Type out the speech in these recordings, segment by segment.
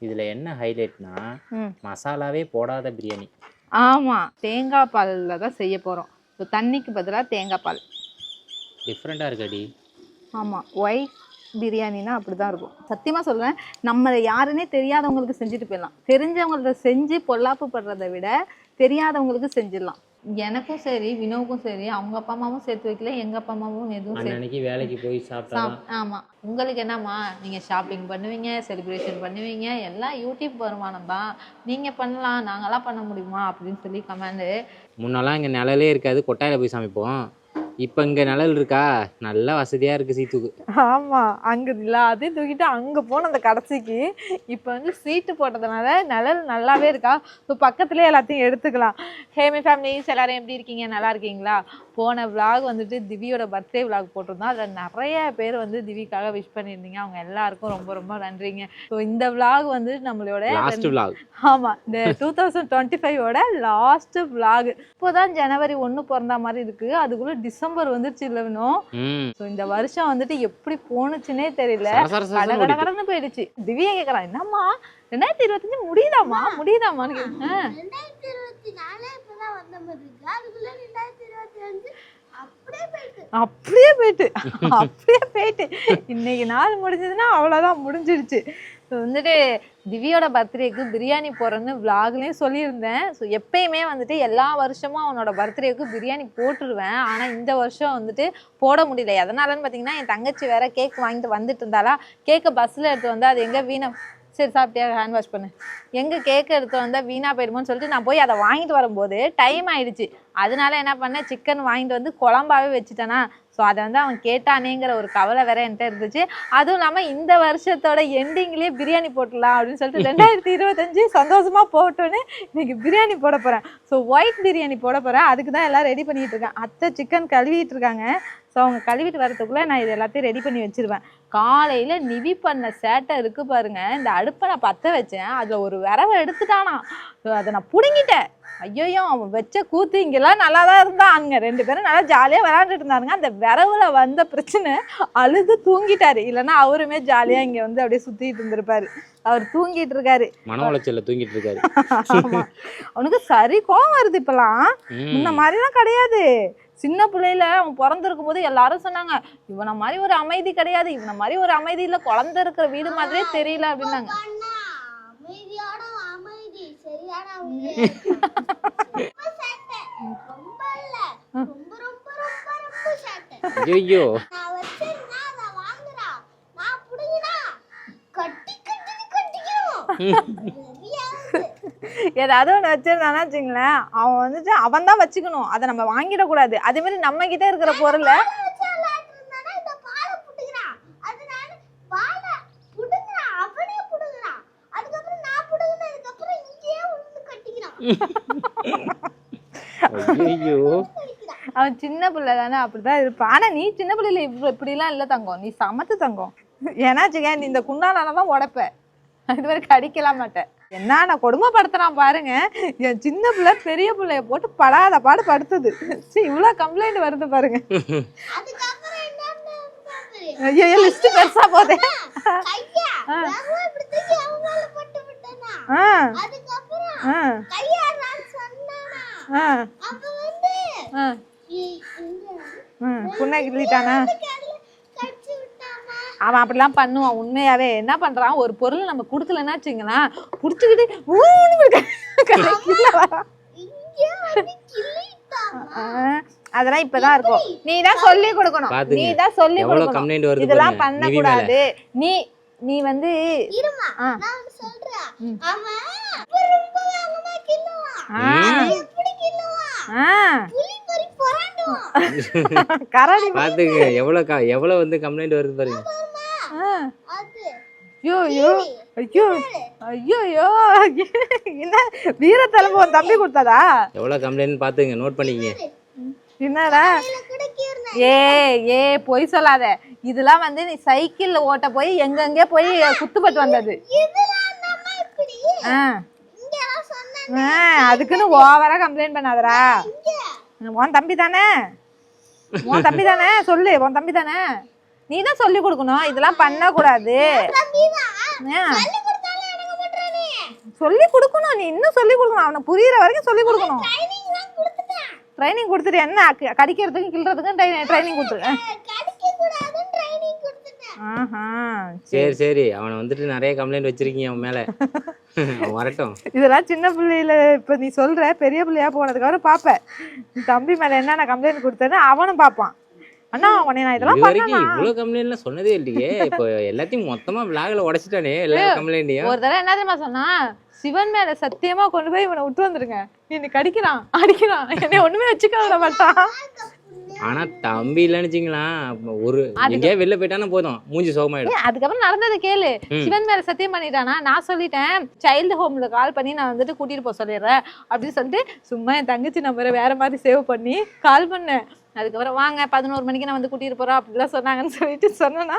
இதுல என்ன ஹைலைட்னா மசாலாவே போடாத பிரியாணி. ஆமா, தேங்காய் பால்ல தான் செய்ய போறோம். இப்போ தண்ணிக்கு பதிலாக தேங்காய் பால். டிஃப்ரெண்டா இருக்கடி. ஆமா, ஒயிட் பிரியாணினா அப்படிதான் இருக்கும். சத்தியமா சொல்றேன், நம்ம யாருன்னே தெரியாதவங்களுக்கு செஞ்சுட்டு போயிடலாம். தெரிஞ்சவங்கள்ட்ட செஞ்சு பொல்லாப்பு படுறதை விட தெரியாதவங்களுக்கு செஞ்சிடலாம். எனக்கும் சரி, வினோவுக்கும் சரி, அவங்க அப்பா அம்மாவும் சேர்த்து வைக்கல, எங்க அப்பா அம்மாவும் எதுவும் அன்னைக்கு வேலைக்கு போய் சாப்பிட்டா. ஆமா, உங்களுக்கு என்னம்மா, நீங்க ஷாப்பிங் பண்ணுவீங்க, செலிப்ரேஷன் பண்ணுவீங்க, எல்லாம் யூடியூப் வருமானம் தான், நீங்க பண்ணலாம், நாங்களாம் பண்ண முடியுமா அப்படின்னு சொல்லி கமெண்ட். முன்னெல்லாம் இங்க நிழலே இருக்காது, கொட்டாயில போய் சமைப்போம். இப்போ இங்கே நிழல் இருக்கா, நல்ல வசதியாக இருக்குது சீட்டுக்கு. ஆமாம், அங்கே எல்லாத்தையும் தூக்கிட்டு அங்கே போன அந்த கடைசிக்கு இப்போ வந்து சீட்டு போட்டதுனால நிழல் நல்லாவே இருக்கா. ஸோ பக்கத்துலேயே எல்லாத்தையும் எடுத்துக்கலாம். ஹேமி ஃபேமிலிஸ் எல்லோரும் எப்படி இருக்கீங்க, நல்லா இருக்கீங்களா? போன விளாக் வந்துட்டு திவியோட பர்த்டே விளாக் போட்டிருந்தோம். அதில் நிறைய பேர் வந்து திவிக்காக விஷ் பண்ணியிருந்தீங்க. அவங்க எல்லாருக்கும் ரொம்ப ரொம்ப நன்றிங்க. ஸோ இந்த விளாக் வந்து நம்மளோட லாஸ்ட் விளாக். ஆமாம், இந்த 2025ஓட லாஸ்ட் விளாக். இப்போதான் ஜனவரி 1 பிறந்த மாதிரி இருக்குது, அதுக்குள்ளே டிசம்பர் வந்துருச்சு இல்லை வேணும். ஸோ இந்த வருஷம் வந்துட்டு எப்படி போனுச்சுன்னே தெரியல, கடகடன்னு போயிடுச்சு. திவ்யா கேட்குறான், என்னம்மா 2025 முடியுதாம்மா முடியுதாம்மான்னு கேட்குறேன். அப்படியே போயிட்டு இன்னைக்கு நாள் முடிஞ்சதுன்னா அவ்வளோதான், முடிஞ்சிடுச்சு. ஸோ வந்துட்டு திவ்யோட பர்த்டேக்கு பிரியாணி போடுறேன்னு விளாக்லேயும் சொல்லியிருந்தேன். ஸோ எப்பயுமே வந்துட்டு எல்லா வருஷமும் அவனோட பர்த்டேக்கு பிரியாணி போட்டுருவேன். ஆனால் இந்த வருஷம் வந்துட்டு போட முடியல. எதனாலன்னு பார்த்தீங்கன்னா, என் தங்கச்சி வேற கேக் வாங்கிட்டு வந்துட்டு இருந்தாலா, கேக்கை பஸ்ஸில் எடுத்து வந்தால் அது எங்கே வீணா, சரி சாப்பிட்டியா, ஹேண்ட் வாஷ் பண்ணு, எங்கே கேக்கு எடுத்து வந்தால் வீணாக போயிடுமோன்னு சொல்லிட்டு நான் போய் அதை வாங்கிட்டு வரும்போது டைம் ஆயிடுச்சு. அதனால என்ன பண்ணேன், சிக்கன் வாங்கிட்டு வந்து குழம்பாவே வச்சுட்டேனா. ஸோ அதை வந்து அவன் கேட்டானேங்கிற ஒரு கவலை வேற என்கிட்ட இருந்துச்சு. அதுவும் இல்லாமல் இந்த வருஷத்தோட எண்டிங்லேயே பிரியாணி போட்டுடலாம் அப்படின்னு சொல்லிட்டு 2025 சந்தோஷமாக போட்டோன்னே இன்னைக்கு பிரியாணி போட போகிறேன். ஸோ ஒயிட் பிரியாணி போட போகிறேன். அதுக்கு தான் எல்லாம் ரெடி பண்ணிகிட்டு இருக்கேன். அத்தை சிக்கன் கழுவிட்டு இருக்காங்க. ஸோ அவங்க கழுவிட்டு வரதுக்குள்ளே நான் இது எல்லாத்தையும் ரெடி பண்ணி வச்சுருவேன். காலையில் நிவி பண்ண சேட்டை இருக்குது பாருங்கள். இந்த அடுப்பை நான் பற்ற வச்சேன், அதில் ஒரு விரவை எடுத்துட்டானா. ஸோ அதை நான் பிடுங்கிட்டேன். ஐயோ, அவன் வச்ச கூத்து இங்கெல்லாம் நல்லா தான் இருந்தான். அங்கே 2 பேரும் நல்லா ஜாலியாக விளாண்டுட்டு இருந்தாருங்க. அந்த விரவுல வந்த பிரச்சனை அழுது தூங்கிட்டாரு. இல்லைன்னா அவருமே ஜாலியாக இங்கே வந்து அப்படியே சுற்றிட்டு இருந்திருப்பாரு. அவர் தூங்கிட்டு இருக்காரு, மன உளைச்சல்ல தூங்கிட்டு இருக்காரு. அவனுக்கு சரி கோவம் வருது இப்பெல்லாம், இந்த மாதிரிலாம் கிடையாது. சின்ன பிள்ளையில அவன் பிறந்திருக்கும் போது எல்லாரும் சொன்னாங்க, இவனை மாதிரி ஒரு அமைதி கிடையாது, இவனை மாதிரி ஒரு அமைதி இல்லை, குழந்தை இருக்கிற வீடு மாதிரியே தெரியல அப்படின்னாங்க. ஐயோ, ஏதாவது ஒன்று வச்சிருந்தானா வச்சுங்களேன், அவன் வந்துட்டு அவன் தான் வச்சுக்கணும், அதை நம்ம வாங்கிடக்கூடாது. அதே மாதிரி நம்ம கிட்ட இருக்கிற பொருளை அவன் சின்ன பிள்ளை தானே, அப்படிதான் இருப்பான். ஆனா நீ சின்ன பிள்ளைல இப்படிலாம் இல்லை தங்கம், நீ சமத்து தங்கம். ஏன்னாச்சுங்க, நீ இந்த குண்டானாலதான் உடைப்ப, இது வரைக்கும் அடிக்கலாம் மாட்டேன். என்ன நான் கொடுமைப்படுத்துறான் பாருங்க. என் சின்ன பிள்ளை பெரிய பிள்ளைய போட்டு படாத பாடு படுத்துது. சரி, இவ்வளவு கம்ப்ளைண்ட் வருது பாருங்க. ஐயோ, லிஸ்ட் பெருசா போதே. புண்ணகிட்டானா அவன் அப்படிலாம் பண்ணுவான். உண்மையாவே என்ன பண்றான், ஒரு பொருள் நம்ம கொடுக்கலன்னா வச்சுங்களா, புடிச்சுக்கிட்டு அதெல்லாம் இப்பதான் இருக்கும். நீ தான் சொல்லி கொடுக்கணும், நீ தான் சொல்லி கொடுக்கணும், இதெல்லாம் பண்ண கூடாது. நீ வந்து கரடி பாத்துங்க எவ்வளவு வந்து கம்ப்ளைண்ட் வருது பாருங்க. ஐயோ ஐயோ ஐயோ ஐயோ, என்ன வீரத்தலைமை உன் தம்பி கொடுத்ததா? எவ்வளவு கம்ப்ளைண்ட் பாத்துங்க, நோட் பண்ணிக்கங்க. என்னடா ஏ பொய் சொல்லாத. இதெல்லாம் வந்து நீ சைக்கிள்ல ஓட்ட போய் எங்கெங்கே போய் குத்துப்பட்டு வந்தது. அதுக்குன்னு ஓவரா கம்ப்ளைண்ட் பண்ணாதரா. உன் தம்பி தானே, உன் தம்பி தானே, சொல்லு, உன் தம்பி தானே, நீ தான் சொல்லி கொடுக்கணும், இதெல்லாம் பண்ண கூடாது. சொல்லி கொடுக்கணும், நீ இன்னும் சொல்லி கொடுக்கணும், அவனுக்கு புரியுற வரைக்கும் சொல்லி கொடுக்கணும். ட்ரைனிங் கொடுத்துட்டு என்ன கடிக்கிறதுக்கும் கிள்றதுக்கும் ட்ரைனிங் கொடுத்துருக்கேன். சரி சரி, அவனை வந்துட்டு நிறைய கம்ப்ளைண்ட் வச்சிருக்கீங்க அவன் மேல. அவன் வரட்டும். இதெல்லாம் சின்ன பிள்ளையில இப்ப நீ சொல்ற, பெரிய பிள்ளையா போனதுக்கு அப்புறம் பாப்ப தம்பி மேல என்னென்ன கம்ப்ளைண்ட் கொடுத்தேன்னு அவனும் பாப்பான். அண்ணா உடனே நான் இதெல்லாம் வரைக்கும் இவ்வளவு கம்ப்ளைண்ட்லாம் சொன்னதே இல்லையே. இப்போ எல்லாத்தையும் மொத்தமா விளாக்ல உடைச்சிட்டானே எல்லா கம்ப்ளைண்ட்டையும். ஒரு தடவை என்ன தெரியுமா சொன்னா, சிவன் மேல சத்தியமா கொண்டு போய் இவனை விட்டு வந்துருங்க, என்ன கடிக்கிறான் அடிக்கிறான், என்னை ஒண்ணுமே வச்சுக்க விட மாட்டான். ஆனா தம்பி இல்லன்னு வச்சுங்களா, ஒரு எங்கேயா வெளில போயிட்டானா போதும் மூஞ்சி சோகமாயிடும். அதுக்கப்புறம் நடந்தது கேளு. சிவன் மேல சத்தியம் பண்ணிட்டானா, நான் சொல்லிட்டேன் சைல்டு ஹோம்ல கால் பண்ணி நான் வந்துட்டு கூட்டிட்டு போக சொல்லிடுறேன் அப்படின்னு சொல்லிட்டு சும்மா என் தங்கச்சி நம்பரை வேற மாதிரி சேவ் பண்ணி கால் பண்ணேன். அதுக்கப்புறம் வாங்க 11 மணிக்கு நான் வந்து கூட்டிட்டு போறோம் அப்படிலாம் சொன்னாங்கன்னு சொல்லிட்டு சொன்னா,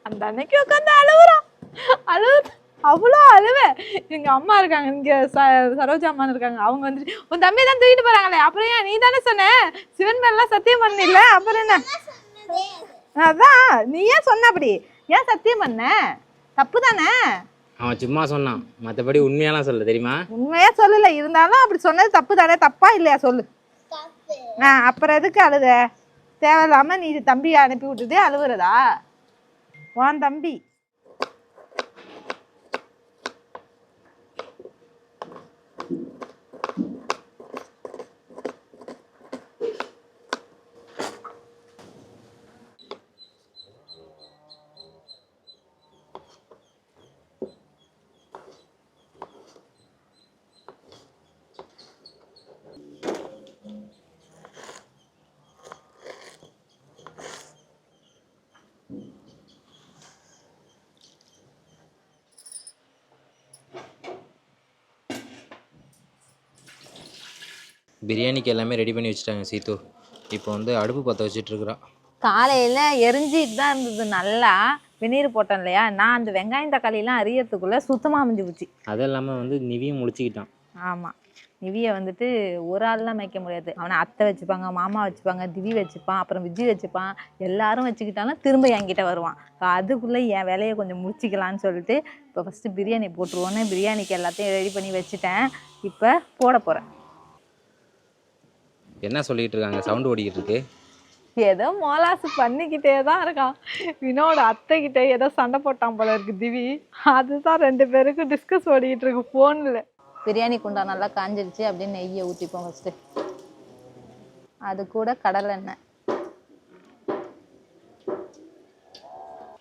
அந்த அன்னைக்கு உட்காந்து அழுவுறான். அவ்வளோ அழுவேன். எங்க அம்மா இருக்காங்க இங்க, சரோஜா அம்மான்னு இருக்காங்க, அவங்க வந்துட்டு உன் தம்பி தான் தூக்கிட்டு போறாங்களே, அப்புறம் ஏன் நீ தானே சொன்ன சிவன் மேலாம் சத்தியம் பண்ணல, அப்புறம் என்ன? அதான் நீ ஏன் சொன்ன, அப்படி ஏன் சத்தியம் பண்ண? தப்பு தானே. அவன் சும்மா சொன்னான், மற்றபடி உண்மையெல்லாம் சொல்ல தெரியுமா? உண்மையா சொல்லல, இருந்தாலும் அப்படி சொன்னது தப்பு தானே, தப்பா இல்லையா சொல்லு. அப்புறம் எதுக்கு அழுத? தேவையில்லாம நீ தம்பியை அனுப்பி விட்டுட்டு அழுவுறதா? வான் தம்பி பிரியாணிக்கு எல்லாமே ரெடி பண்ணி வச்சுட்டாங்க சீத்து. இப்போ வந்து அடுப்பு பற்ற வச்சுட்டு இருக்கிறா. காலையில் எரிஞ்சிட்டு தான் இருந்தது, நல்லா வெந்நீர் போட்டேன் இல்லையா, நான் அந்த வெங்காயம் தக்காளிலாம் அரியறதுக்குள்ளே சுத்தமாக அமைஞ்சு போச்சு. அது இல்லாமல் வந்து நிவியும் முடிச்சுக்கிட்டான். ஆமாம், நிவியை வந்துட்டு ஒரு ஆள்லாம் மேய்க்க முடியாது. அவனை அத்தை வச்சுப்பாங்க, மாமா வச்சுப்பாங்க, திவி வச்சுப்பான், அப்புறம் விஜய் வச்சுப்பான், எல்லாரும் வச்சுக்கிட்டாலும் திரும்ப என்கிட்ட வருவான். அதுக்குள்ளே என் வேலையை கொஞ்சம் முடிச்சிக்கலான்னு சொல்லிட்டு இப்போ ஃபஸ்ட்டு பிரியாணி போட்டுருவோன்னு பிரியாணிக்கு எல்லாத்தையும் ரெடி பண்ணி வச்சுட்டேன். இப்போ போட போகிறேன். என்ன சொல்லிட்டு இருக்காங்க? சவுண்டு ஓடிக்கிட்டு இருக்கு. ஏதோ மோலாசு பண்ணிக்கிட்டே தான் இருக்கான். வினோட அத்தை கிட்டே ஏதோ சண்டை போட்டான் போல இருக்கு திவி, அதுதான் 2 பேருக்கும் டிஸ்கஸ் ஓடிக்கிட்டு இருக்கு ஃபோனில். பிரியாணி குண்டா நல்லா காஞ்சிருச்சு அப்படின்னு நெய்யை ஊற்றிப்போம் ஃபஸ்ட்டு. அது கூட கடலை எண்ணெய்,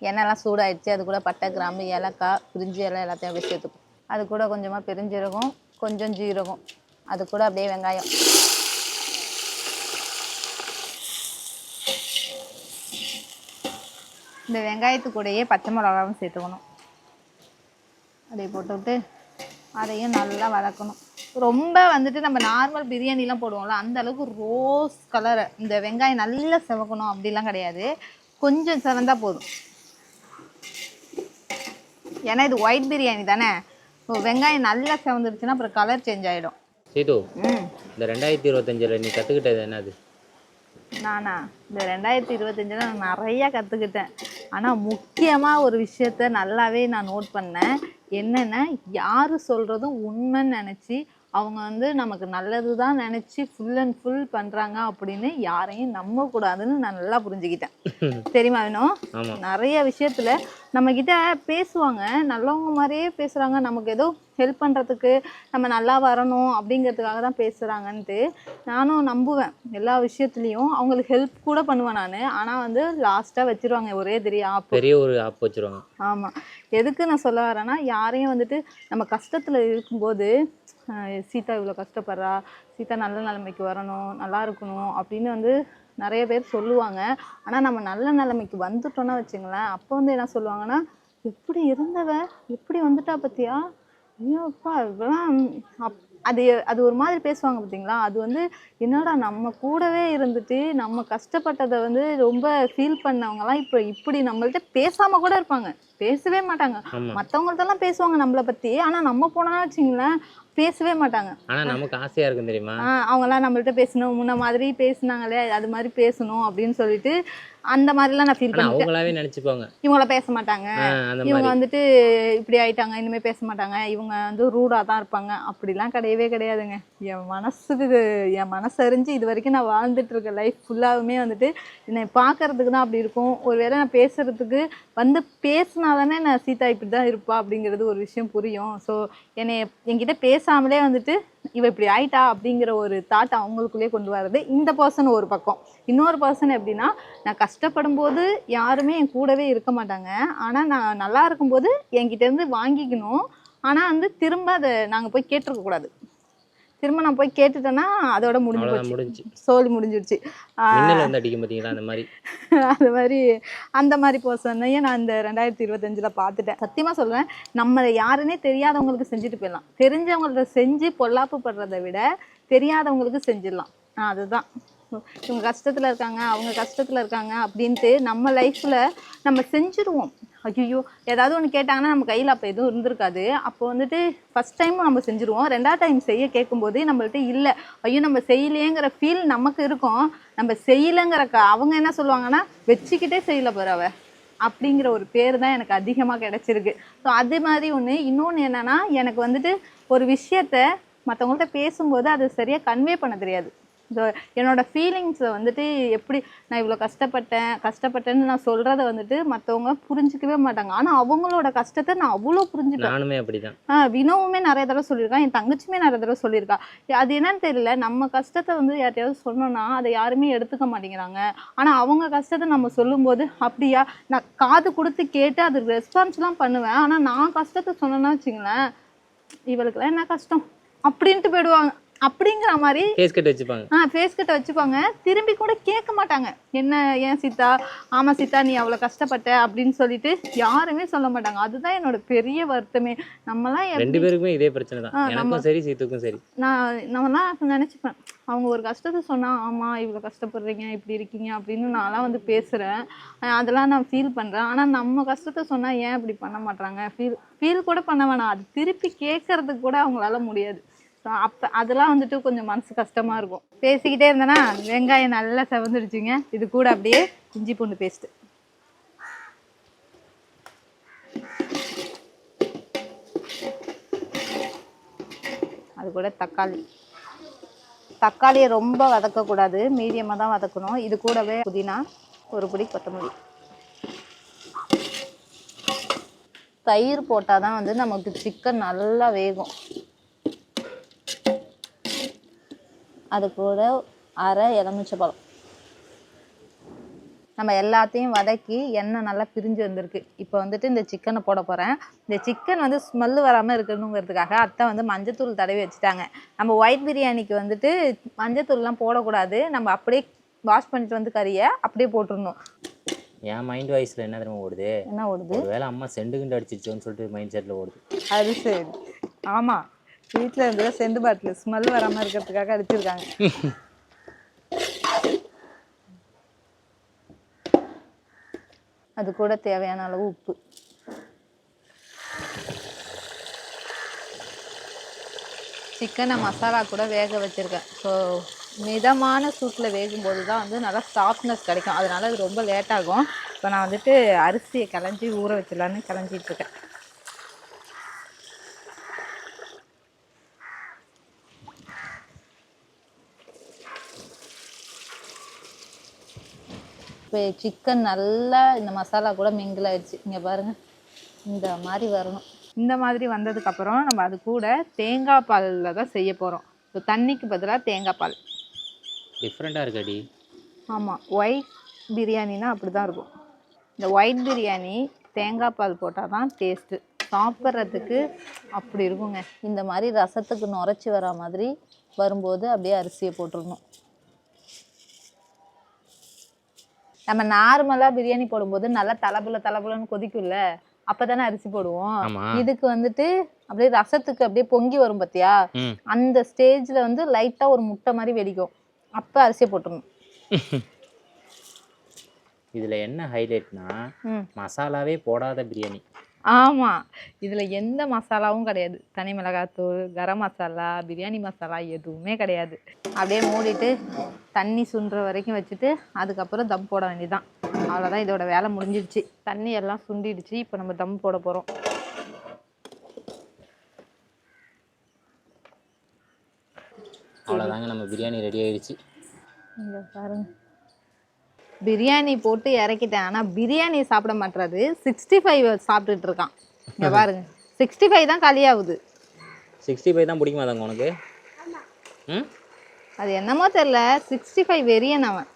எண்ணெய்லாம் சூடாயிடுச்சு. அது கூட பட்டை, கிராம்பு, ஏலக்காய், பிரிஞ்சி எல்லாம் எல்லாத்தையும் அப்படியே சேர்த்துப்போம். அது கூட கொஞ்சமாக பெருஞ்சீரகம், கொஞ்சம் ஜீரகம், அது கூட அப்படியே வெங்காயம். இந்த வெங்காயத்து கூடயே பச்சை மிளகாவும் சேர்த்துக்கணும். அப்படியே போட்டுவிட்டு அதையும் நல்லா வதக்கணும். ரொம்ப வந்துட்டு நம்ம நார்மல் பிரியாணிலாம் போடுவோம்ல அந்த அளவுக்கு ரோஸ் கலர் இந்த வெங்காயம் நல்லா செவக்கணும் அப்படிலாம் கிடையாது, கொஞ்சம் செவந்தா போதும். ஏன்னா இது ஒயிட் பிரியாணி தானே, வெங்காயம் நல்லா செவந்துருச்சுன்னா அப்புறம் கலர் சேஞ்ச் ஆகிடும். சீது, இந்த 2025 நீ கற்றுக்கிட்டது என்னது? நானா இந்த 2025 நான் நிறையா கற்றுக்கிட்டேன். ஆனால் முக்கியமாக ஒரு விஷயத்த நல்லாவே நான் நோட் பண்ணேன். என்னென்னா, யார் சொல்கிறதும் உண்மைன்னு நினச்சி அவங்க வந்து நமக்கு நல்லது தான் நினச்சி ஃபுல் அண்ட் ஃபுல் பண்ணுறாங்க அப்படின்னு யாரையும் நம்பக்கூடாதுன்னு நான் நல்லா புரிஞ்சுக்கிட்டேன். தெரியுமா வேணும்? நிறைய விஷயத்தில் நம்மக்கிட்ட பேசுவாங்க, நல்லவங்க மாதிரியே பேசுகிறாங்க, நமக்கு ஏதோ ஹெல்ப் பண்ணுறதுக்கு நம்ம நல்லா வரணும் அப்படிங்கிறதுக்காக தான் பேசுகிறாங்கன்ட்டு நானும் நம்புவேன். எல்லா விஷயத்துலேயும் அவங்களுக்கு ஹெல்ப் கூட பண்ணுவேன் நான். ஆனால் வந்து லாஸ்ட்டாக வச்சுருவாங்க ஒரே பெரிய ஒரு ஆப் வச்சுருவாங்க. ஆமாம், எதுக்கு நான் சொல்ல வரேன்னா, யாரையும் வந்துட்டு நம்ம கஷ்டத்தில் இருக்கும்போது சீதா இவ்வளோ கஷ்டப்படுறா, சீதா நல்ல நிலைமைக்கு வரணும், நல்லா இருக்கணும் அப்படின்னு வந்து நிறைய பேர் சொல்லுவாங்க. ஆனால் நம்ம நல்ல நிலைமைக்கு வந்துட்டோன்னா வச்சுங்களேன், அப்போ வந்து என்ன சொல்லுவாங்கன்னா, எப்படி இருந்தவ எப்படி வந்துட்டா பத்தியா, ஐயோப்பா இதெல்லாம் அது அது ஒரு மாதிரி பேசுவாங்க பார்த்தீங்களா, அது வந்து என்னடா நம்ம கூடவே இருந்துட்டு நம்ம கஷ்டப்பட்டதை வந்து ரொம்ப ஃபீல் பண்ணவங்கலாம் இப்போ இப்படி நம்மள்ட்ட பேசாமல் கூட இருப்பாங்க, பேசவே மாட்டாங்க. ஆமா. மற்றவங்கள்ட்டலாம் பேசுவாங்க நம்மளை பற்றி, ஆனால் நம்ம போனோம்னா வச்சுங்களேன் பேசவே மாட்டாங்க. ஆனா நமக்கு ஆசையா இருக்கும் தெரியுமா? அவங்களாம் நம்மள்ட்ட பேசணும், முன்ன மாதிரி பேசுனாங்களே அது மாதிரி பேசணும் அப்படின்னு சொல்லிட்டு அந்த மாதிரிலாம் நான் ஃபீல் ஆனா பண்ணிருக்கேன். அவங்களாவே நினைச்சுப்பாங்க. இவங்கள பேச மாட்டாங்க, அந்த இவங்க மாதிரி. வந்துட்டு இப்படி ஆயிட்டாங்க, இனிமேல் பேச மாட்டாங்க, இவங்க வந்து ரூடாக தான் இருப்பாங்க, அப்படிலாம் கிடையவே கிடையாதுங்க. என் மனசறிஞ்சு இது வரைக்கும் நான் வாழ்ந்துட்டு இருக்க லைஃப் ஃபுல்லாகவுமே வந்துட்டு என்னை பார்க்கறதுக்கு தான் அப்படி இருக்கும். ஒருவேளை நான் பேசுறதுக்கு வந்து பேசினா தானே நான் சீதா இப்படி தான் இருப்பா அப்படிங்கிறது ஒரு விஷயம் புரியும். ஸோ என்கிட்ட பேசாமலே வந்துட்டு இவ இப்படி ஆயிட்டா அப்படிங்கிற ஒரு தாட் அவங்களுக்குள்ளேயே கொண்டு வர்றது இந்த பர்சன் ஒரு பக்கம். இன்னொரு பர்சன் எப்படின்னா, நான் கஷ்டப்படும் போது யாருமே என் கூடவே இருக்க மாட்டாங்க, ஆனால் நான் நல்லா இருக்கும்போது என்கிட்ட இருந்து வாங்கிக்கணும், ஆனால் வந்து திரும்ப அதை நாங்கள் போய் கேட்டிருக்க கூடாது. திரும்ப நான் போய் கேட்டுட்டேன்னா அதோட முடிஞ்சு அவ்வளவுதான், போச்சு, முடிஞ்சு. சோலி முடிஞ்சிடுச்சு. மின்னல் வந்து அடிக்கும் பார்த்தீங்களா அந்த மாதிரி. அது மாதிரி அந்த மாதிரி பர்சனையும் நான் இந்த 2025 பார்த்துட்டேன். சத்தியமாக சொல்கிறேன், நம்ம யாருன்னே தெரியாதவங்களுக்கு செஞ்சுட்டு போயிடலாம், தெரிஞ்சவங்கள்ட்ட செஞ்சு பொல்லாப்பு படுறதை விட தெரியாதவங்களுக்கு செஞ்சிடலாம். அதுதான் இவங்க கஷ்டத்தில் இருக்காங்க, அவங்க கஷ்டத்தில் இருக்காங்க அப்படின்ட்டு நம்ம லைஃப்பில் நம்ம செஞ்சுருவோம். ஐயோ ஏதாவது ஒன்று கேட்டாங்கன்னா நம்ம கையில் அப்போ எதுவும் இருந்திருக்காது. அப்போ வந்துட்டு ஃபஸ்ட் டைமும் நம்ம செஞ்சுருவோம், ரெண்டாவது டைம் செய்ய கேட்கும்போது நம்மள்ட்ட இல்லை, ஐயோ நம்ம செய்யலையேங்கிற ஃபீல் நமக்கு இருக்கும். நம்ம செய்யலைங்கிற அவங்க என்ன சொல்லுவாங்கன்னா, வச்சுக்கிட்டே செய்யலை பரவ அப்படிங்கிற ஒரு பேர் தான் எனக்கு அதிகமாக கிடச்சிருக்கு. ஸோ அது மாதிரி ஒன்று. இன்னொன்று என்னென்னா, எனக்கு வந்துட்டு ஒரு விஷயத்த மற்றவங்கள்ட்ட பேசும்போது அது சரியாக கன்வே பண்ண தெரியாது. ஸோ என்னோடய ஃபீலிங்ஸை வந்துட்டு எப்படி நான் இவ்வளோ கஷ்டப்பட்டேன்னு நான் சொல்கிறத வந்துட்டு மற்றவங்க புரிஞ்சிக்கவே மாட்டாங்க, ஆனால் அவங்களோட கஷ்டத்தை நான் அவ்வளோ புரிஞ்சுப்பேன். நானுமே அப்படிதான். வினோவுமே நிறைய தடவை சொல்லியிருக்கான், என் தங்கச்சியுமே நிறைய தடவை சொல்லியிருக்கா. அது என்னன்னு தெரியல, நம்ம கஷ்டத்தை வந்து யார்ட்டையாவது சொன்னோன்னா அதை யாருமே எடுத்துக்க மாட்டேங்கிறாங்க, ஆனால் அவங்க கஷ்டத்தை நம்ம சொல்லும்போது அப்படியா, நான் காது கொடுத்து கேட்டு அது ரெஸ்பான்ஸ்லாம் பண்ணுவேன், ஆனால் நான் கஷ்டத்தை சொன்னேன்னா வச்சுங்களேன், இவளுக்குலாம் என்ன கஷ்டம் அப்படின்ட்டு போயிடுவாங்க. அப்படிங்கிற மாதிரி ஃபேஸ் கட் வச்சுப்பாங்க. ஃபேஸ் கட்டை வச்சுப்பாங்க, திரும்பி கூட கேட்க மாட்டாங்க. என்ன ஏன் சீதா, ஆமாம் சீதா நீ அவ்வளோ கஷ்டப்பட்ட அப்படின்னு சொல்லிட்டு யாருமே சொல்ல மாட்டாங்க. அதுதான் என்னோட பெரிய வருத்தமே. நம்மலாம் ரெண்டு பேருக்குமே இதே பிரச்சனை தான், எனக்கும் சரி சீத்துக்கும் சரி. நம்மலாம் நினச்சிப்பேன், அவங்க ஒரு கஷ்டத்தை சொன்னால் ஆமாம் இவ்வளோ கஷ்டப்படுறீங்க இப்படி இருக்கீங்க அப்படின்னு நான்லாம் வந்து பேசுகிறேன், அதெல்லாம் நான் ஃபீல் பண்ணுறேன். ஆனால் நம்ம கஷ்டத்தை சொன்னால் ஏன் இப்படி பண்ண மாட்டாங்க, ஃபீல் கூட பண்ண வேணாம், அது திருப்பி கேட்கறதுக்கு கூட அவங்களால முடியாது. ஸோ அப்போ அதெல்லாம் வந்துட்டு கொஞ்சம் மனசு கஷ்டமாக இருக்கும். பேசிக்கிட்டே இருந்தேன்னா வெங்காயம் நல்லா செவந்துடுச்சுங்க. இது கூட அப்படியே இஞ்சி பூண்டு பேஸ்ட்டு, அது கூட தக்காளியை ரொம்ப வதக்கக்கூடாது, மீடியமாக தான் வதக்கணும். இது கூடவே புதினா, ஒரு பிடி கொத்தமல்லி, தயிர் போட்டால் தான் வந்து நமக்கு சிக்கன் நல்லா வேகும். அது கூட அரை எலுமிச்சை பழம். நம்ம எல்லாத்தையும் வதக்கி எண்ணெய் நல்லா பிரிஞ்சு வந்திருக்கு. இப்போ வந்துட்டு இந்த சிக்கனை போட போகிறேன். இந்த சிக்கன் வந்து ஸ்மெல்லு வராமல் இருக்கணுங்கிறதுக்காக அத்தை வந்து மஞ்சத்தூள் தடவி வச்சுட்டாங்க. நம்ம ஒயிட் பிரியாணிக்கு வந்துட்டு மஞ்சத்தூள்லாம் போடக்கூடாது, நம்ம அப்படியே வாஷ் பண்ணிட்டு வந்து கறியை அப்படியே போட்டுடணும். என் மைண்ட் வாய்ஸில் என்ன தெரியுமா ஓடுது, என்ன ஓடுது, ஒருவேளை அம்மா செண்டுகுண்டு அடிச்சிச்சோன்னு சொல்லிட்டு மைண்ட் செட்டில் ஓடுது. அது சரி, ஆமாம் வீட்டில் இருந்தது செண்டு பாட்டில் ஸ்மெல் வராமல் இருக்கிறதுக்காக அடிச்சிருக்காங்க. அது கூட தேவையான அளவு உப்பு. சிக்கனை மசாலா கூட வேக வச்சுருக்கேன். ஸோ மிதமான சூட்டில் வேகும்போது தான் வந்து நல்லா சாஃப்ட்னஸ் கிடைக்கும், அதனால அது ரொம்ப லேட் ஆகும். இப்போ நான் வந்துட்டு அரிசியை களைஞ்சி ஊற வச்சிடலான்னு களைஞ்சிட்ருக்கேன். இப்போ சிக்கன் நல்லா இந்த மசாலா கூட மிங்கிள் ஆயிடுச்சு. இங்கே பாருங்கள், இந்த மாதிரி வரணும். இந்த மாதிரி வந்ததுக்கப்புறம் நம்ம அது கூட தேங்காய் பாலில் தான் செய்ய போகிறோம். இப்போ தண்ணிக்கு பதிலாக தேங்காய் பால். டிஃப்ரெண்ட்டாக இருக்கடி. ஆமாம், ஒயிட் பிரியாணினா அப்படி தான் இருக்கும். இந்த ஒயிட் பிரியாணி தேங்காய் பால் போட்டால் தான் டேஸ்ட்டு, சாப்பிட்றதுக்கு அப்படி இருக்குங்க. இந்த மாதிரி ரசத்துக்கு நுரைச்சி வர மாதிரி வரும்போது அப்படியே அரிசியை போட்டுடணும். நம்ம நார்மலாக பிரியாணி போடும்போது நல்லா தலபுலன்னு கொதிக்கும்ல, அப்பதானே அரிசி போடுவோம். ஆமா. இதுக்கு வந்துட்டு அப்படியே ரசத்துக்கு அப்படியே பொங்கி வரும் பாத்தியா, அந்த ஸ்டேஜ்ல வந்து லைட்டா ஒரு முட்டை மாதிரி வெடிக்கும், அப்ப அரிசியை போட்டுருணும். இதுல என்ன ஹைலைட்னா மசாலாவே போடாத பிரியாணி. ஆமா, இதுல எந்த மசாலாவும் கிடையாது. தனி மிளகாத்தூள், கரம் மசாலா, பிரியாணி மசாலா எதுவுமே கிடையாது. அப்படியே மூடிட்டு தண்ணி சுண்டுற வரைக்கும் வச்சுட்டு அதுக்கப்புறம் தம் போட வேண்டியதுதான். அவ்வளோதான், இதோட வேலை முடிஞ்சிடுச்சு. தண்ணி எல்லாம் சுண்டிடுச்சு. இப்போ நம்ம தம் போட போறோம். அவ்வளோதாங்க, நம்ம பிரியாணி ரெடி ஆயிடுச்சு. இங்க பாருங்க, பிரியாணி போட்டு இறக்கிட்டேன். ஆனால் பிரியாணி சாப்பிட மாட்டாது, 65 சாப்பிட்டுட்டு இருக்கான். இங்கே பாருங்க, 65 தான் காலியாகுது. 65 தான் பிடிக்குமா தாங்க உனக்கு? அது என்னமோ தெரியல, 65 வெறியன் அவன்.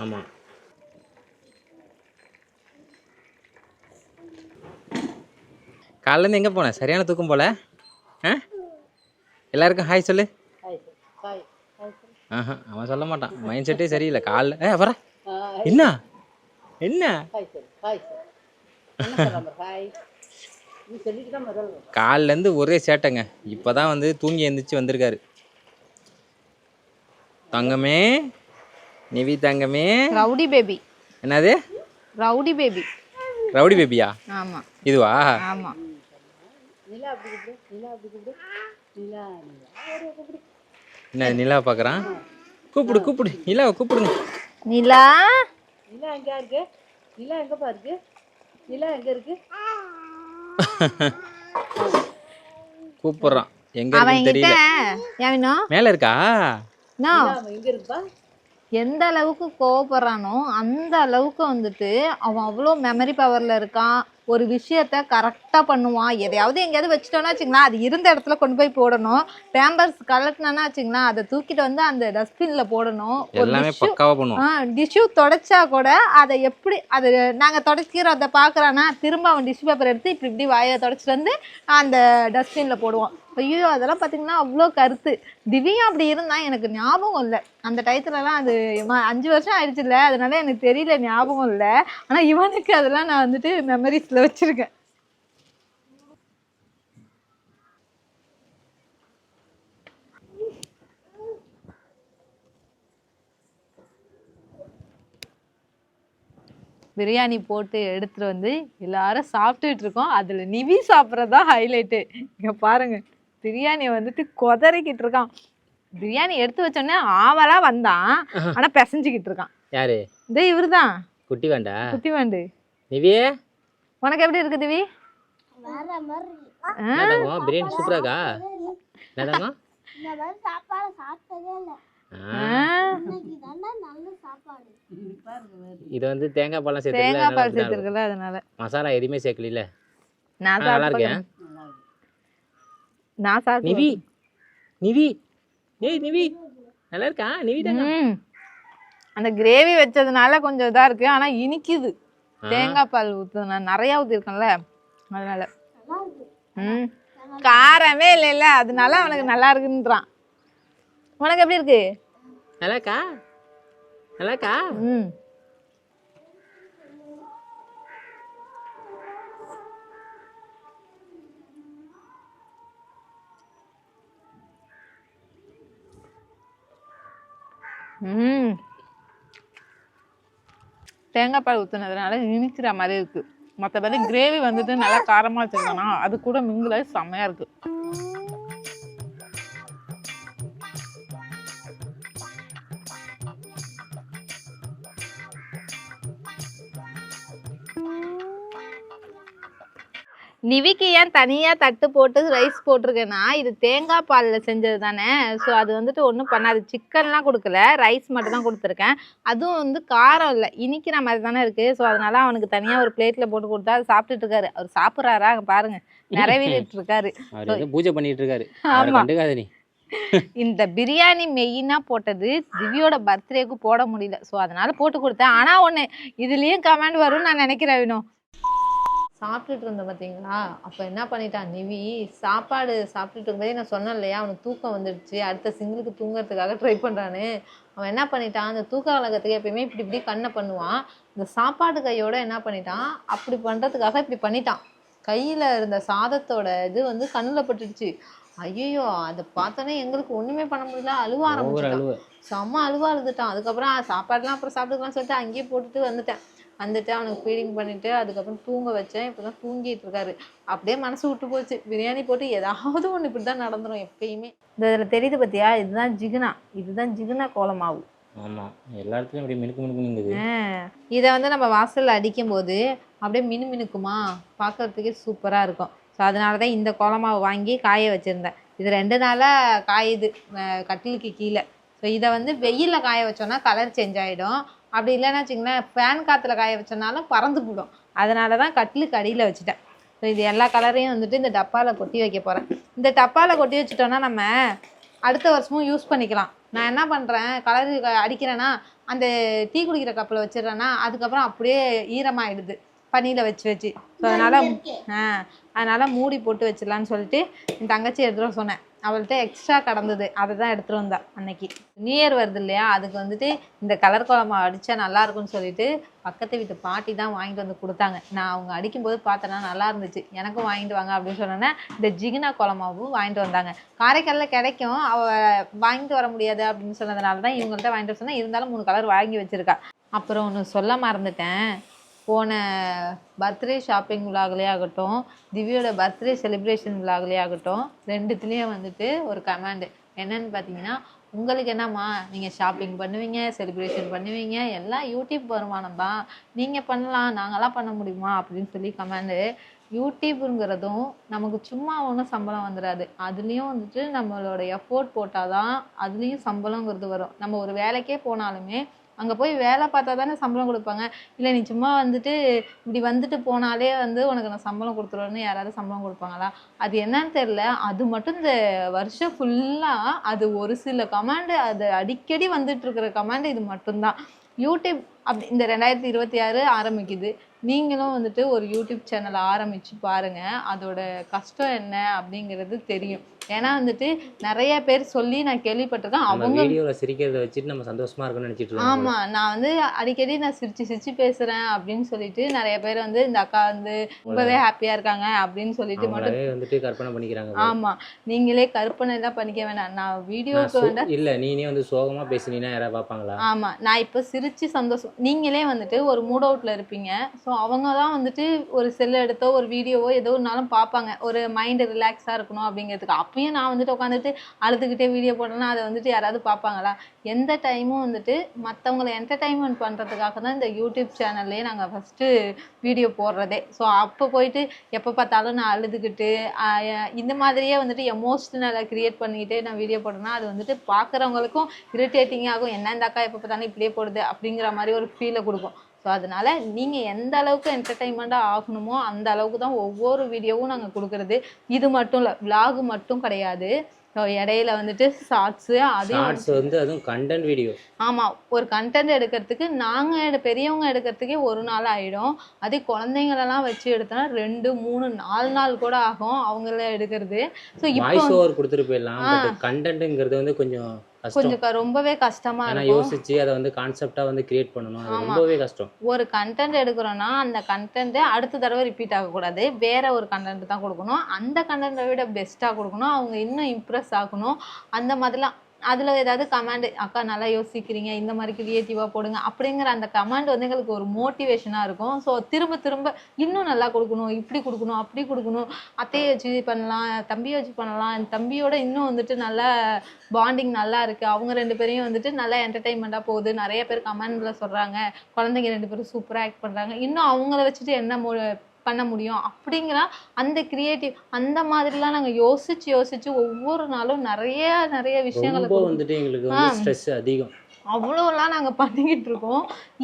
ஆமாம். காலையிலேருந்து எங்கே போனேன்? சரியான தூக்கம் போல. எல்லாருக்கும் ஹாய் சொல்லு. அவன் சொல்ல மாட்டான், மைண்ட் செட்டே சரியில்லை. காலைல வர என்ன என்ன காலிலேருந்து ஒரே சேட்டைங்க. இப்போதான் வந்து தூங்கி எழுந்திரிச்சு வந்திருக்காரு. தங்கமே, நிவி தங்கமே. Rowdy baby. என்னது? Rowdy baby. ரவுடி பேபியா? ஆமா. இதுவா? ஆமா. என்ன நிலா பார்க்குறான்? கூப்பிடு கூப்பிடு, நிலாவை கூப்பிடுங்க. நிலா, நிலா எங்க இருக்கு? நிலா எங்க பாருக்கு? நிலா எங்க இருக்கு? கூப்பிடுறான். எங்க இருக்குன்னு தெரியல. யாவினோ மேல இருக்கா? எங்க இருக்குப்பா? எந்த அளவுக்கு கோவப்படுறானோ அந்த அளவுக்கு வந்துட்டு அவன் அவ்வளோ மெமரி பவர்ல இருக்கான். ஒரு விஷயத்த கரெக்டாக பண்ணுவான். எதையாவது எங்கேயாவது வச்சுட்டோன்னா வச்சுங்களேன், அது இருந்த இடத்துல கொண்டு போய் போடணும். பேம்பர்ஸ் கலட்டினா வச்சுங்களேன், அதை தூக்கிட்டு வந்து அந்த டஸ்ட்பின்ல போடணும். எல்லாமே பக்காவா பண்ணுவான். டிஷ்யூ தொடச்சா கூட அதை எப்படி அது நாங்கள் தொடச்சிக்கிறோம் அதை பார்க்குறான்னா திரும்ப அவன் டிஷ்யூ பேப்பர் எடுத்து இப்படி இப்படி வாயை தொடச்சிட்டு வந்து அந்த டஸ்ட்பின்ல போடுவான். ஐயோ, அதெல்லாம் பார்த்தீங்கன்னா அவ்வளோ கருத்து. திவ்யா அப்படி இருந்தால் எனக்கு ஞாபகம் இல்லை. அந்த டயத்துலலாம் அது 5 வருஷம் ஆயிடுச்சு இல்லை, அதனால எனக்கு தெரியல, ஞாபகம் இல்லை. ஆனால் இவனுக்கு அதெல்லாம் நான் வந்துட்டு மெமரிஸில் வச்சுருக்கேன். பிரியாணி போட்டு எடுத்துகிட்டு வந்து எல்லாரும் சாப்பிட்டுட்டு இருக்கோம். அதில் நிவி சாப்பிட்றதா ஹைலைட்டு. இங்கே பாருங்க, பிரியாணியை வந்துட்டு கொதறிக்கிட்டு இருக்கான். பிரியாணி எடுத்து வச்சோடனே ஆவலா வந்தான், ஆனால் பிசைஞ்சிக்கிட்டு இருக்கான். யாரு? இதே இவரு தான், குட்டி வேண்டா. குட்டி வேண்டு. நிவியே, உனக்கு எப்படி இருக்கு திவி? பிரியாணி சூப்பரா இருக்கா? என்னதாங்க இது வந்து தேங்காய் பால் சேர்த்துருக்கல, அதனால மசாலா எதுவுமே சேர்க்கல. நான் நல்லா இருக்கேன். நான் சாப்பிட்டு நிவி, நிவி, ஏய் நிவி, நல்லா இருக்கா? நிவி தாங்க. அந்த கிரேவி வச்சதுனால கொஞ்சம் இதா இருக்கு, ஆனா இனிக்குது. தேங்காய் பால் ஊத்துனா நிறைய ஊத்திருக்கேன்ல, அதனால காரமே இல்லைல்ல, அதனால அவனுக்கு நல்லா இருக்குன்றான். உனக்கு எப்படி இருக்கு? நல்லாக்கா? நல்லாக்கா? தேங்காய் பால் ஊத்துனதுனால இனிக்கிற மாதிரி இருக்கு. மற்றபடி கிரேவி வந்துட்டு நல்லா காரமா வச்சிருக்கானா, அது கூட மிங்கில செம்மையா இருக்கு. நிவிக்கு ஏன் தனியாக தட்டு போட்டு ரைஸ் போட்டிருக்கேன்னா, இது தேங்காய் பாலில் செஞ்சது தானே. ஸோ அது வந்துட்டு ஒன்றும் பண்ணாது. சிக்கன்லாம் கொடுக்கல, ரைஸ் மட்டும் தான் கொடுத்துருக்கேன். அதுவும் வந்து காரம் இல்லை, இனிக்கிற மாதிரி தானே இருக்குது. ஸோ அதனால அவனுக்கு தனியாக ஒரு பிளேட்டில் போட்டு கொடுத்தா அது சாப்பிட்டுட்டு இருக்காரு. அவர் சாப்பிட்றாரா பாருங்க, நிறைவேறிட்டு இருக்காரு, பூஜை பண்ணிட்டு இருக்காரு. ஆமா. இந்த பிரியாணி மெயினாக போட்டது திவ்யோட பர்த்டேக்கு போட முடியல, ஸோ அதனால போட்டு கொடுத்தேன். ஆனால் ஒன்று இதுலேயும் கமெண்ட் வரும்னு நான் நினைக்கிறேன். வினோ சாப்பிட்டுட்டு இருந்தேன் பார்த்தீங்களா, அப்போ என்ன பண்ணிட்டான் நிவி, சாப்பாடு சாப்பிட்டுட்டு இருக்கும்போதே நான் சொன்னேன் இல்லையா, அவனுக்கு தூக்கம் வந்துடுச்சு, அடுத்த சிங்கிளுக்கு தூங்குறதுக்காக ட்ரை பண்ணுறான்னு. அவன் என்ன பண்ணிட்டான், அந்த தூக்க கலக்கத்துக்கு எப்பயுமே இப்படி இப்படி கண்ணை பண்ணுவான். இந்த சாப்பாடு கையோட என்ன பண்ணிட்டான், அப்படி பண்ணுறதுக்காக இப்படி பண்ணிட்டான். கையில் இருந்த சாதத்தோட இது வந்து கண்ணில் பட்டுடுச்சு. ஐயோ, அதை பார்த்தோன்னே எங்களுக்கு ஒன்றுமே பண்ண முடியல, அழுவ ஆரம்பிச்சிட்டான். செம்ம அழுவா அழுதுட்டான். அதுக்கப்புறம் சாப்பாடுலாம் அப்புறம் சாப்பிட்டுக்கலாம்னு சொல்லிட்டு அங்கேயே போட்டுட்டு வந்துட்டு அவனுக்கு ஃபீடிங் பண்ணிவிட்டு அதுக்கப்புறம் தூங்க வச்சேன். இப்போ தான் தூங்கிட்டு இருக்காரு. அப்படியே மனசு விட்டு போச்சு. பிரியாணி போட்டு ஏதாவது ஒன்று இப்படி தான் நடந்துடும் எப்பயுமே. இதில் தெரியுது பார்த்தியா, இதுதான் ஜிகுனா கோலமாவு. ஆமாம், எல்லா இடத்துலையும் அப்படியே மினுக்கு மினுக்குங்குது. இதை வந்து நம்ம வாசலில் அடிக்கும்போது அப்படியே மினுக்குமா, பார்க்கறதுக்கே சூப்பராக இருக்கும். ஸோ அதனால தான் இந்த கோலமாவு வாங்கி காய வச்சுருந்தேன். இது 2 நாளாக காயுது கட்டிலுக்கு கீழே. ஸோ இதை வந்து வெயிலில் காய வச்சோன்னா கலர் சேஞ்ச் ஆகிடும். அப்படி இல்லைன்னா வச்சிங்களேன், ஃபேன் காற்றுல காய வச்சோன்னாலும் பறந்து போடும். அதனால தான் கட்டிலுக்கு அடியில் வச்சுட்டேன். ஸோ இது எல்லா கலரையும் வந்துட்டு இந்த டப்பாவில் கொட்டி வைக்க போகிறேன். இந்த டப்பாவில் கொட்டி வச்சுட்டோன்னா நம்ம அடுத்த வருஷமும் யூஸ் பண்ணிக்கலாம். நான் என்ன பண்ணுறேன், கலர் அடிக்கிறேன்னா அந்த டீ குடிக்கிற கப்பில் வச்சிடுறேன்னா அதுக்கப்புறம் அப்படியே ஈரமாகிடுது பனியில் வச்சு. ஸோ அதனால் மூடி போட்டு வச்சிடலான்னு சொல்லிட்டு என் தங்கச்சி எடுத்துகிட்டு வர சொன்னேன். அவள்கிட்ட எக்ஸ்ட்ரா கடந்தது, அதை தான் எடுத்துகிட்டு வந்தேன் அன்னைக்கு. நியூ இயர் வருது இல்லையா, அதுக்கு வந்துட்டு இந்த கலர் கோலமா அடித்தா நல்லாயிருக்குன்னு சொல்லிட்டு பக்கத்து வீட்டு பாட்டி தான் வாங்கிட்டு வந்து கொடுத்தாங்க. நான் அவங்க அடிக்கும்போது பார்த்தேன்னா நல்லா இருந்துச்சு, எனக்கும் வாங்கிட்டு வாங்க அப்படின்னு சொன்னேன்னா இந்த ஜிகுனா கோலமாவும் வாங்கிட்டு வந்தாங்க. காரைக்காலில் கிடைக்கும், அவள் வாங்கிட்டு வர முடியாது அப்படின்னு சொன்னதுனால தான் இவங்கள்ட்ட வாங்கிட்டு வர சொன்னேன். இருந்தாலும் 3 கலர் வாங்கி வச்சுருக்கா. அப்புறம் ஒன்று சொல்ல மறந்துட்டேன். போன பர்த்டே ஷாப்பிங் விலாக்லேயே ஆகட்டும், திவ்யோட பர்த்டே செலிப்ரேஷன் விலாக்லேயே ஆகட்டும், 2துலேயும் வந்துட்டு ஒரு கமெண்டு என்னன்னு பார்த்தீங்கன்னா, உங்களுக்கு என்னம்மா நீங்கள் ஷாப்பிங் பண்ணுவீங்க, செலிப்ரேஷன் பண்ணுவீங்க, எல்லாம் யூடியூப் வருமானம் தான், நீங்கள் பண்ணலாம், நாங்களாம் பண்ண முடியுமா அப்படின்னு சொல்லி கமெண்டு. யூடியூப்புங்கிறதும் நமக்கு சும்மா ஒன்றும் சம்பளம் வந்துடாது. அதுலேயும் வந்துட்டு நம்மளோட எஃபோர்ட் போட்டால் தான் அதுலேயும் சம்பளங்கிறது வரும். நம்ம ஒரு வேலைக்கே போனாலுமே அங்கே போய் வேலை பார்த்தா தானே சம்பளம் கொடுப்பாங்க. இல்லை நீ சும்மா வந்துட்டு இப்படி வந்துட்டு போனாலே வந்து உனக்கு நான் சம்பளம் கொடுத்துருவேன்னு யாராவது சம்பளம் கொடுப்பாங்களா? அது என்னன்னு தெரில. அது மட்டும் இந்த வருஷம் ஃபுல்லாக அது ஒரு சில கமாண்டு, அது அடிக்கடி வந்துட்டுருக்கிற கமாண்டு இது மட்டும்தான். யூடியூப் அப்படி இந்த 2026 ஆரம்பிக்குது. நீங்களும் வந்துட்டு ஒரு யூடியூப் சேனலை ஆரம்பித்து பாருங்கள். அதோட கஷ்டம் என்ன அப்படிங்கிறது தெரியும். ஏன்னா வந்துட்டு நிறைய பேர் சொல்லி நான் கேள்விப்பட்டிருக்கேன். அவங்க வீடியோவில் சிரிக்கிறத வச்சுட்டு நம்ம சந்தோஷமா இருக்குன்னு நினச்சிட்டு இருக்கோம். ஆமாம், நான் வந்து அடிக்கடி நான் சிரிச்சு பேசுகிறேன் அப்படின்னு சொல்லிட்டு நிறைய பேர் வந்து இந்த அக்கா வந்து ரொம்பவே ஹாப்பியாக இருக்காங்க அப்படின்னு சொல்லிட்டு மட்டும் வந்துட்டு கற்பனை பண்ணிக்கிறாங்க. ஆமாம், நீங்களே கற்பனை தான் பண்ணிக்க வேணாம். நான் வீடியோவுக்கு வேண்டாம். இல்லை, நீனே வந்து சோகமாக பேசுனீங்கன்னா யாராவது பார்ப்பாங்களா? ஆமாம், நான் இப்போ சிரித்து சந்தோஷம். நீங்களே வந்துட்டு ஒரு மூட் அவுட்டில் இருப்பீங்க. ஸோ அவங்க தான் வந்துட்டு ஒரு செல்லை எடுத்தோ ஒரு வீடியோவோ ஏதோ ஒன்றாலும் பார்ப்பாங்க, ஒரு மைண்டு ரிலாக்ஸாக இருக்கணும் அப்படிங்கிறதுக்கு. அப்பயும் நான் வந்துட்டு உட்காந்துட்டு அழுதுகிட்டே வீடியோ போட்டேன்னா அதை வந்துட்டு யாராவது பார்ப்பாங்களா? எந்த டைமும் வந்துட்டு மற்றவங்களை என்டர்டைன்மெண்ட் பண்ணுறதுக்காக தான் இந்த யூடியூப் சேனல்லே நாங்கள் ஃபஸ்ட்டு வீடியோ போடுறதே. ஸோ அப்போ போயிட்டு எப்போ பார்த்தாலும் நான் அழுதுகிட்டு இந்த மாதிரியே வந்துட்டு எமோஷ்னலை க்ரியேட் பண்ணிக்கிட்டே நான் வீடியோ போட்டேன்னா அது வந்துட்டு பார்க்குறவங்களுக்கும் இரிட்டேட்டிங்காக ஆகும். என்ன இந்த அக்கா எப்போ பார்த்தாலும் இப்படியே போடுது அப்படிங்கிற மாதிரி ஒரு ஃபீலை கொடுக்கும். ஸோ அதனால் நீங்கள் எந்த அளவுக்கு என்டர்டைன்மெண்ட்டாக ஆகணுமோ அந்த அளவுக்கு தான் ஒவ்வொரு வீடியோவும் நாங்கள் கொடுக்குறது. இது மட்டும் இல்லை, விலாகு மட்டும் கிடையாது. ஸோ இடையில வந்துட்டு ஷார்ட்ஸு, அதுவும் கண்டென்ட் வீடியோ. ஆமாம், ஒரு கண்டென்ட் எடுக்கிறதுக்கு நாங்கள் பெரியவங்க எடுக்கிறதுக்கே 1 நாள் ஆகிடும். அதே குழந்தைங்களெல்லாம் வச்சு எடுத்தோன்னா 2, 3, 4 நாள் கூட ஆகும் அவங்கள எடுக்கிறது. ஸோ இப்போ ஓவர் கொடுத்துட்டு போயிடலாம். கண்டென்ட்டுங்கிறது வந்து கொஞ்சம் ரொம்பவே கஷ்டமா இருக்கும். யோசிச்சு அதை வந்து கான்செப்டா வந்து கிரியேட் பண்ணணும். அது ரொம்பவே கஷ்டம். ஒரு கண்டென்ட் எடுக்கிறோம்னா அந்த கண்டென்ட் அடுத்த தடவை ரிப்பீட் ஆகக்கூடாது, வேற ஒரு கண்டென்ட் தான் கொடுக்கணும். அந்த கண்டென்ட்டை விட பெஸ்ட்டாக கொடுக்கணும், அவங்க இன்னும் இம்ப்ரெஸ் ஆகணும். அந்த மாதிரிலாம் அதில் ஏதாவது கமெண்ட், அக்கா நல்லா யோசிக்கிறீங்க, இந்த மாதிரி கிரியேட்டிவாக போடுங்க அப்படிங்கிற அந்த கமெண்ட் வந்து எங்களுக்கு ஒரு மோட்டிவேஷனாக இருக்கும். ஸோ திரும்ப திரும்ப இன்னும் நல்லா கொடுக்கணும், இப்படி கொடுக்கணும், அப்படி கொடுக்கணும், அத்தையை வச்சு பண்ணலாம், தம்பியை வச்சு பண்ணலாம், என் தம்பியோட இன்னும் வந்துட்டு நல்லா பாண்டிங் நல்லா இருக்குது, அவங்க 2 பேரையும் வந்துட்டு நல்லா என்டர்டெயின்மெண்ட்டாக போகுது, நிறைய பேர் கமெண்டில் சொல்கிறாங்க, குழந்தைங்க 2 பேரும் சூப்பராக ஆக்ட் பண்ணுறாங்க, இன்னும் அவங்கள வச்சுட்டு என்ன பண்ண முடியும் அப்படிங்கிற அந்த கிரியேட்டிவ் அந்த மாதிரிலாம் நாங்கள் யோசிச்சு ஒவ்வொரு நாளும் நிறைய விஷயங்களை வந்துட்டு எங்களுக்கு வந்து ஸ்ட்ரெஸ் அதிகம். அவ்வளோலாம் நாங்கள் பண்ணிக்கிட்டு இருக்கோம்.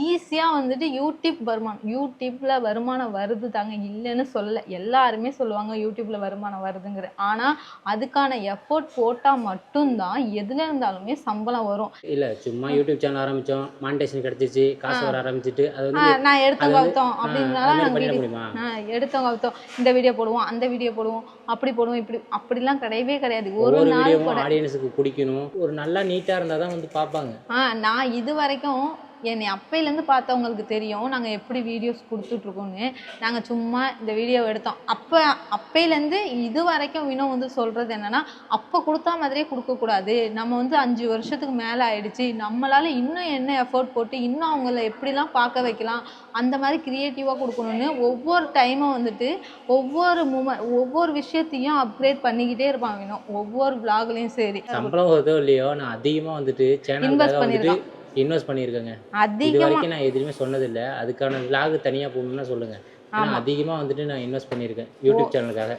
ஈஸியாக வந்துட்டு யூடியூப்பில் வருமானம் வருது தாங்க, இல்லைன்னு சொல்ல. எல்லாருமே சொல்லுவாங்க யூடியூப்பில் வருமானம் வருதுங்கிற. ஆனால் அதுக்கான எஃபோர்ட் போட்டால் மட்டும்தான் எதில் இருந்தாலுமே சம்பளம் வரும். இல்லை, சும்மா யூடியூப் சேனல் ஆரம்பித்தோம், மானிட்டேஷன் கிடச்சிச்சு, காசு வர ஆரம்பிச்சுட்டு அது வந்து நான் எடுத்தோம் கவுத்தோம் அப்படின்னால எடுத்தோம் கவுத்தோம் இந்த வீடியோ போடுவோம், அந்த வீடியோ போடுவோம், அப்படி போடுவோம், இப்படி அப்படிலாம் கிடையவே கிடையாது. ஒரு நாள் கூட ஆடியன்ஸுக்கு பிடிக்கணும், ஒரு நல்லா நீட்டாக இருந்தால் தான் வந்து பார்ப்பாங்க. நான் இது வரைக்கும் என்னை அப்பையிலேருந்து பார்த்தவங்களுக்கு தெரியும் நாங்கள் எப்படி வீடியோஸ் கொடுத்துட்ருக்கோன்னு. நாங்கள் சும்மா இந்த வீடியோவை எடுத்தோம். அப்பையிலேருந்து இது வரைக்கும் வினோ வந்து சொல்கிறது என்னென்னா, அப்போ கொடுத்தா மாதிரியே கொடுக்கக்கூடாது, நம்ம வந்து 5 வருஷத்துக்கு மேலே ஆயிடுச்சு, நம்மளால் இன்னும் என்ன எஃபோர்ட் போட்டு இன்னும் அவங்கள எப்படிலாம் பார்க்க வைக்கலாம், அந்த மாதிரி க்ரியேட்டிவாக கொடுக்கணுன்னு ஒவ்வொரு டைமும் வந்துட்டு ஒவ்வொரு விஷயத்தையும் அப்கிரேட் பண்ணிக்கிட்டே இருப்பான் வினோ. ஒவ்வொரு விளாக்லேயும் சரி சம்பளம் வருதோ இல்லையோ, நான் அதிகமாக வந்துட்டு சேனலுக்காக வந்துட்டு இன்வெஸ்ட் பண்ணியிருக்கேங்க. இது வரைக்கும் நான் எதுவுமே சொன்னதில்லை. அதுக்கான விளாக் தனியாக போகணும்னா சொல்லுங்கள். ஆனால் அதிகமாக வந்துட்டு நான் இன்வெஸ்ட் பண்ணியிருக்கேன் யூடியூப் சேனலுக்காக.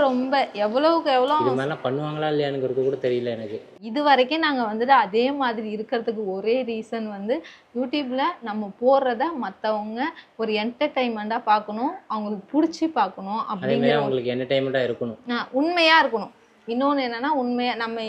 ரொம்ப எவ்வளவுக்கு எவ்வளோ இது மாதிரிலாம் பண்ணுவாங்களா இல்லையானுங்கிறது கூட தெரியல எனக்கு. இது வரைக்கும் நாங்கள் வந்துட்டு அதே மாதிரி இருக்கிறதுக்கு ஒரே ரீசன் வந்து யூடியூப்பில் நம்ம போடுறத மற்றவங்க ஒரு என்டர்டைன்மெண்ட்டாக பார்க்கணும், அவங்களுக்கு பிடிச்சி பார்க்கணும், அப்படிங்கிற அவங்களுக்கு என்டர்டைன்மெண்ட்டாக இருக்கணும், உண்மையாக இருக்கணும். இன்னொன்று என்னென்னா, உண்மையாக நம்ம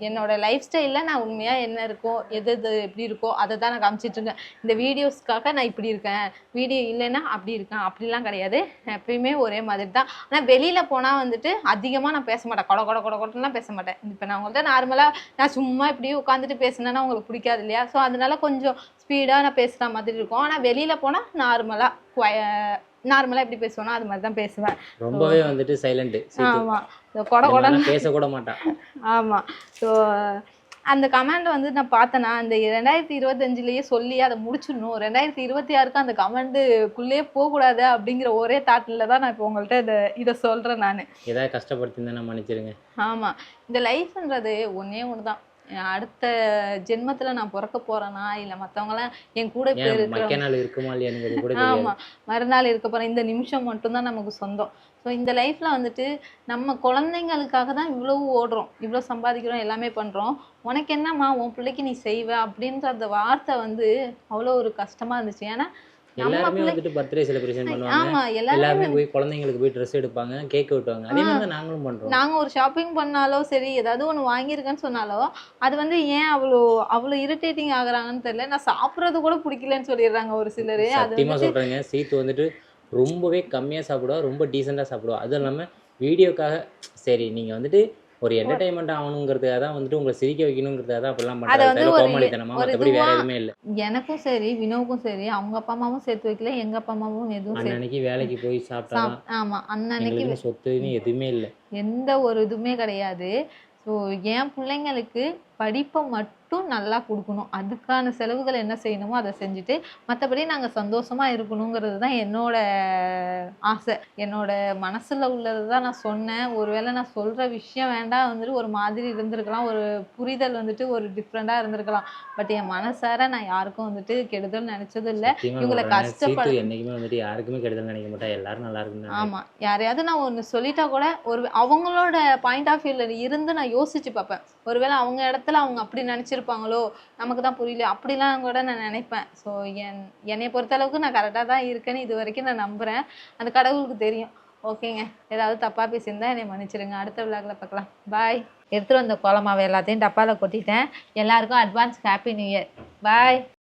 என்னோட லைஃப் ஸ்டைலில் நான் உண்மையாக என்ன இருக்கோ எது எப்படி இருக்கோ அதை தான் நான் காமிச்சிட்ருக்கேன். இந்த வீடியோஸ்க்காக நான் இப்படி இருக்கேன், வீடியோ இல்லைன்னா அப்படி இருக்கேன், அப்படிலாம் கிடையாது. எப்பயுமே ஒரே மாதிரி தான். ஆனால் வெளியில் போனால் வந்துட்டு அதிகமாக நான் பேச மாட்டேன், கொடலாம் பேச மாட்டேன். இப்போ நான் உங்கள்கிட்ட நார்மலாக நான் சும்மா இப்படியே உட்காந்துட்டு பேசினேன்னா உங்களுக்கு பிடிக்காது இல்லையா? ஸோ அதனால கொஞ்சம் ஸ்பீடாக நான் பேசுகிற மாதிரி இருக்கும். ஆனால் வெளியில் போனால் நார்மலாக எப்படி பேசுவேன்னா அது மாதிரி தான் பேசுவேன். ரொம்பவே வந்துட்டு சைலண்ட். ஆமாம், கொடன்னு பேசக்கூட மாட்டான். ஆமாம். ஸோ அந்த கமெண்ட் வந்து நான் பார்த்தேன்னா, அந்த 2025லேயே சொல்லி அதை முடிச்சிடணும், 2026க்கு அந்த கமெண்ட்டுக்குள்ளேயே போகக்கூடாது அப்படிங்கிற ஒரே தாட்டில் தான் நான் இப்போ உங்கள்கிட்ட இதை சொல்கிறேன். நான் ஏதாவது கஷ்டப்படுத்திருந்தேன் மன்னிச்சிருங்க. ஆமாம், இந்த லைஃப்ன்றது ஒன்றே ஒன்று தான். அடுத்த ஜென்மத்தில் நான் பிறக்க போகிறேன்னா இல்லை மற்றவங்களாம் என் கூட இருக்குமா இல்லையானுங்கிறது கூட. ஆமாம், மறுநாள் இருக்க போகிறேன். இந்த நிமிஷம் மட்டும்தான் நமக்கு சொந்தம். ஸோ இந்த லைஃப்பில் வந்துட்டு நம்ம குழந்தைங்களுக்காக தான் இவ்வளோ ஓடுறோம், இவ்வளோ சம்பாதிக்கிறோம், எல்லாமே பண்ணுறோம். உனக்கு என்னம்மா உன் பிள்ளைக்கு நீ செய்வ அப்படின்ற அந்த வார்த்தை வந்து அவ்வளோ ஒரு கஷ்டமாக இருந்துச்சு. ஏன்னா எல்லாருமே வந்துட்டு பர்த்டே செலிப்ரேஷன் பண்ணுவாங்க, எல்லாருமே போய் குழந்தைங்களுக்கு போய் ட்ரெஸ் எடுப்பாங்க, கேக் வெட்டுவாங்க. அதே மாதிரி தான் நாங்களும் பண்றோம். நாங்க ஒரு ஷாப்பிங் பண்ணாலோ சரி, ஏதாவது ஒன்று வாங்கியிருக்கேன்னு சொன்னாலோ அது வந்து ஏன் அவ்வளோ இரிட்டேட்டிங் ஆகுறாங்கன்னு தெரியல. நான் சாப்பிட்றது கூட பிடிக்கலன்னு சொல்லிடுறாங்க ஒரு சிலர். சத்தியமா சொல்றேங்க, சீத்து வந்துட்டு ரொம்பவே கம்மியாக சாப்பிடுவா, ரொம்ப டீசெண்டாக சாப்பிடுவா. அதுவும் இல்லாமல் வீடியோக்காக சரி நீங்கள் வந்துட்டு ஒரு என்டர்டைன்மெண்ட் ஆகணுங்கிறதுக்காக தான் வந்துட்டு உங்களை சிரிக்க வைக்கணுங்கிறதுக்காக தான் அப்படிலாம் பண்ணுறாங்க. கோமாளித்தனமா, மற்றபடி வேற எதுவுமே இல்லை. எனக்கும் சரி வினோவுக்கும் சரி அவங்க அப்பா அம்மாவும் சேர்த்து வைக்கல, எங்க அப்பா அம்மாவும் எதுவும். அன்னைக்கு வேலைக்கு போய் சாப்பிட்டா. ஆமா, அன்னைக்கு சொத்துன்னு எதுவுமே இல்லை, எந்த ஒரு இதுவுமே கிடையாது. ஸோ என் பிள்ளைங்களுக்கு படிப்பை மட்டும் நல்லா கொடுக்கணும், அதுக்கான செலவுகள் என்ன செய்யணுமோ அதை செஞ்சுட்டு மற்றபடி நாங்கள் சந்தோஷமாக இருக்கணுங்கிறது தான் என்னோட ஆசை. என்னோட மனசில் உள்ளது தான் நான் சொன்னேன். ஒருவேளை நான் சொல்கிற விஷயம் வேண்டாம் வந்துட்டு ஒரு மாதிரி இருந்திருக்கலாம், ஒரு புரிதல் வந்துட்டு ஒரு டிஃப்ரெண்ட்டாக இருந்திருக்கலாம். பட் என் மனசார நான் யாருக்கும் வந்துட்டு கெடுதல் நினச்சதும் இல்லை. இவங்களை கஷ்டப்பட்டு என்றைக்குமே வந்துட்டு யாருக்குமே கெடுதல் நினைக்க மாட்டேன், எல்லாரும் நல்லா இருக்குன்னு. ஆமாம், யாரையாவது நான் ஒன்று சொல்லிட்டா கூட அவங்களோட பாயிண்ட் ஆஃப் வியூவில் இருந்து நான் யோசிச்சு பார்ப்பேன். ஒருவேளை அவங்க இடத்துல அவங்க அப்படி நினச்சிருப்பாங்களோ, நமக்கு தான் புரியல, அப்படிலாம் கூட நான் நினைப்பேன். ஸோ என்னை பொறுத்தளவுக்கு நான் கரெக்டாக தான் இருக்கேன்னு இது வரைக்கும் நான் நம்புகிறேன். அந்த கடவுளுக்கு தெரியும். ஓகேங்க, ஏதாவது தப்பாக பேசியிருந்தா என்னை மன்னிச்சிடுங்க. அடுத்த விளாகில் பார்க்கலாம். பாய். எடுத்துகிட்டு வந்த கோலமாவை எல்லாத்தையும் டப்பாவில் கொட்டிட்டேன். எல்லாருக்கும் அட்வான்ஸ் ஹாப்பி நியூ இயர். பாய்.